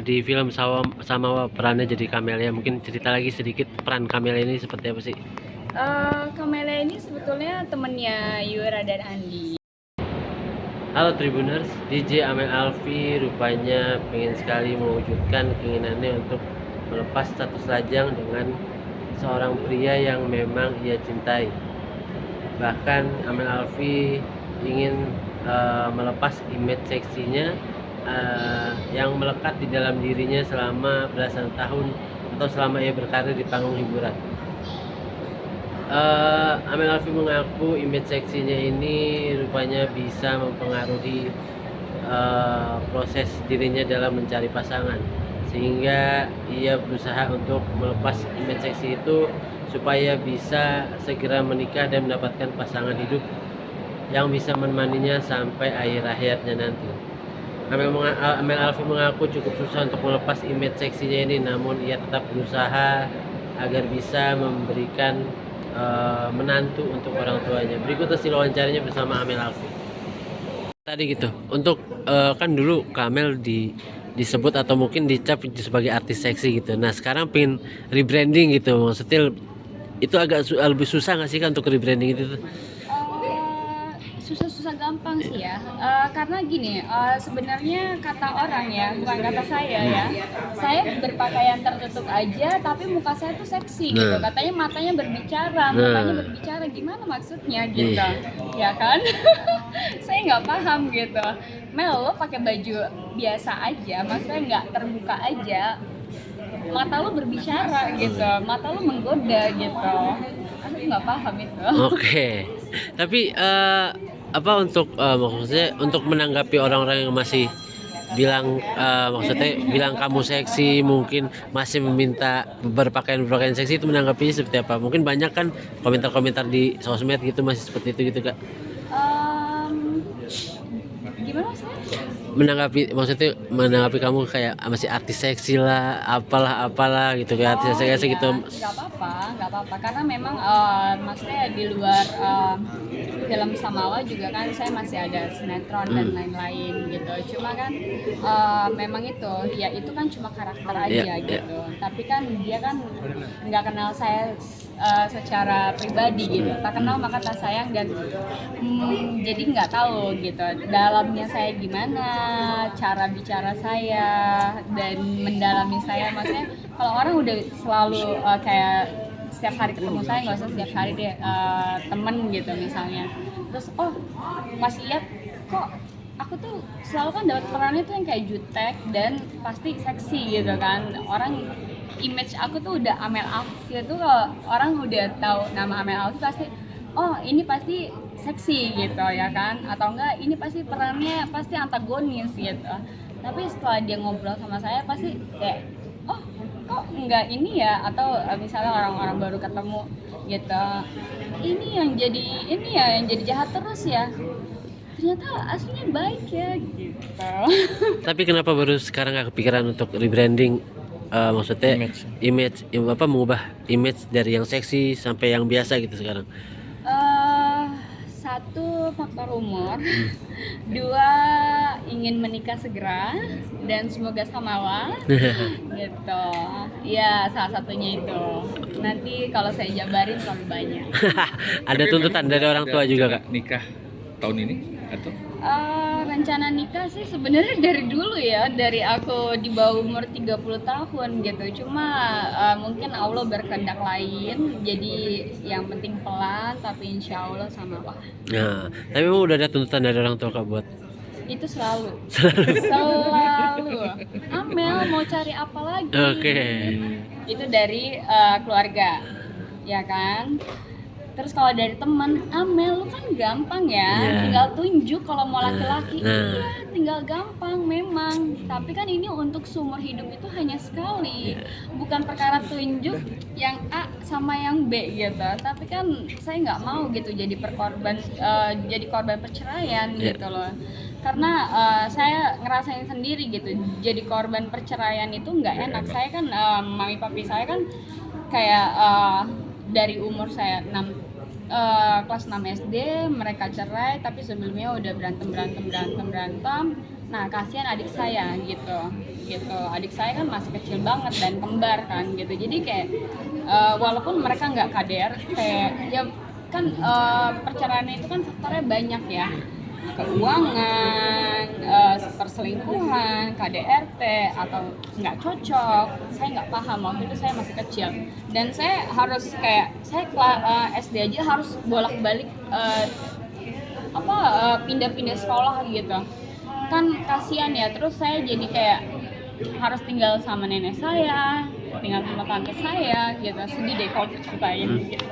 di film sama perannya jadi Camelia. Mungkin cerita lagi sedikit peran Camelia ini seperti apa sih? Camelia ini sebetulnya temennya Yura dan Andi. Halo Tribuners, DJ Amel Alfi rupanya pengen sekali mewujudkan keinginannya untuk melepas status lajang dengan seorang pria yang memang ia cintai. Bahkan Amel Alfi ingin melepas image seksinya yang melekat di dalam dirinya selama belasan tahun atau selama ia berkarir di panggung hiburan. Amel Alfi mengaku image seksinya ini rupanya bisa mempengaruhi proses dirinya dalam mencari pasangan, sehingga ia berusaha untuk melepas image seksi itu supaya bisa segera menikah dan mendapatkan pasangan hidup yang bisa menemaninya sampai akhir hayatnya nanti. Amel Alfi mengaku cukup susah untuk melepas image seksinya ini, namun ia tetap berusaha agar bisa memberikan menantu untuk orang tuanya. Berikut hasil wawancaranya bersama Amel Alfi. Tadi gitu, untuk kan dulu Kamel disebut atau mungkin dicap sebagai artis seksi gitu. Nah sekarang pengen rebranding gitu, maksudnya itu agak lebih susah nggak sih kan untuk rebranding itu? Susah-susah gampang sih ya, karena gini, sebenarnya kata orang ya, bukan kata saya ya, saya berpakaian tertutup aja tapi muka saya tuh seksi gitu, katanya matanya berbicara, mukanya berbicara, gimana maksudnya gitu, ya kan? Saya nggak paham gitu. Mel, lo pakai baju biasa aja, maksudnya nggak terbuka aja, mata lo berbicara gitu, mata lo menggoda gitu. Aku nggak paham itu. Oke. Tapi apa untuk maksudnya untuk menanggapi orang-orang yang masih bilang maksudnya bilang kamu seksi, mungkin masih meminta berpakaian seksi, itu menanggapinya seperti apa? Mungkin banyak kan komentar-komentar di sosmed gitu masih seperti itu gitu Kak. Gimana sih? Menanggapi kamu kayak masih artis seksi lah, apalah gitu kayak artis seksi Iya, gitu. nggak apa-apa, karena memang maksudnya di luar film Samawa juga kan saya masih ada sinetron dan lain-lain gitu. Cuma kan memang itu kan cuma karakter aja gitu. Tapi kan dia kan nggak kenal saya secara pribadi gitu. Tak kenal maka tak sayang, dan jadi nggak tahu gitu dalamnya saya gimana, cara bicara saya dan mendalami saya. Maksudnya kalau orang udah selalu kayak setiap hari ketemu saya, nggak usah setiap hari deh, temen gitu misalnya, terus pas lihat kok aku tuh selalu kan dapat perannya tuh yang kayak jutek dan pasti seksi gitu kan. Orang image aku tuh udah Amel Alfi tuh, kalau orang udah tahu nama Amel Alfi pasti ini pasti seksi gitu ya kan, atau enggak ini pasti perannya pasti antagonis gitu. Tapi setelah dia ngobrol sama saya pasti kayak kok enggak ini ya, atau misalnya orang-orang baru ketemu gitu, ini yang jadi jahat terus ya, ternyata aslinya baik ya gitu. Tapi kenapa baru sekarang nggak kepikiran untuk rebranding, maksudnya image apa, mengubah image dari yang seksi sampai yang biasa gitu sekarang? Satu, faktor umur. Dua, ingin menikah segera dan semoga samawa gitu ya, salah satunya itu. Nanti kalau saya jabarin terlalu banyak. Ada tuntutan dari orang tua juga Kak? Nikah tahun ini atau? Rencana nikah sih sebenarnya dari dulu ya, dari aku di bawah umur 30 tahun gitu. Cuma mungkin Allah berkehendak lain, jadi yang penting pelan tapi insya Allah samawa. Nah, tapi memang udah ada tuntutan dari orang tua Kak buat? Itu selalu Amel mau cari apa lagi? Itu dari keluarga ya kan. Terus kalau dari teman, Amel lu kan gampang ya, tinggal tunjuk kalau mau laki-laki. Iya, tinggal gampang memang. Tapi kan ini untuk seumur hidup itu hanya sekali, bukan perkara tunjuk yang A sama yang B gitu. Tapi kan saya nggak mau gitu jadi korban perceraian gitu loh. Karena saya ngerasain sendiri gitu, jadi korban perceraian itu nggak enak. Saya kan mami papi saya kan kayak dari umur saya kelas 6 SD mereka cerai, tapi sebelumnya udah berantem Nah kasihan adik saya gitu adik saya kan masih kecil banget dan kembar kan gitu, jadi kayak walaupun mereka nggak KDR kayak ya kan perceraian itu kan faktornya banyak ya, keuangan, perselingkuhan, KDRT atau nggak cocok. Saya nggak paham, waktu itu saya masih kecil dan saya harus kayak SD aja harus bolak-balik pindah-pindah sekolah gitu kan, kasihan ya. Terus saya jadi kayak harus tinggal sama nenek saya, tinggal sama tante saya gitu, sedih deh kalau diceritain gitu.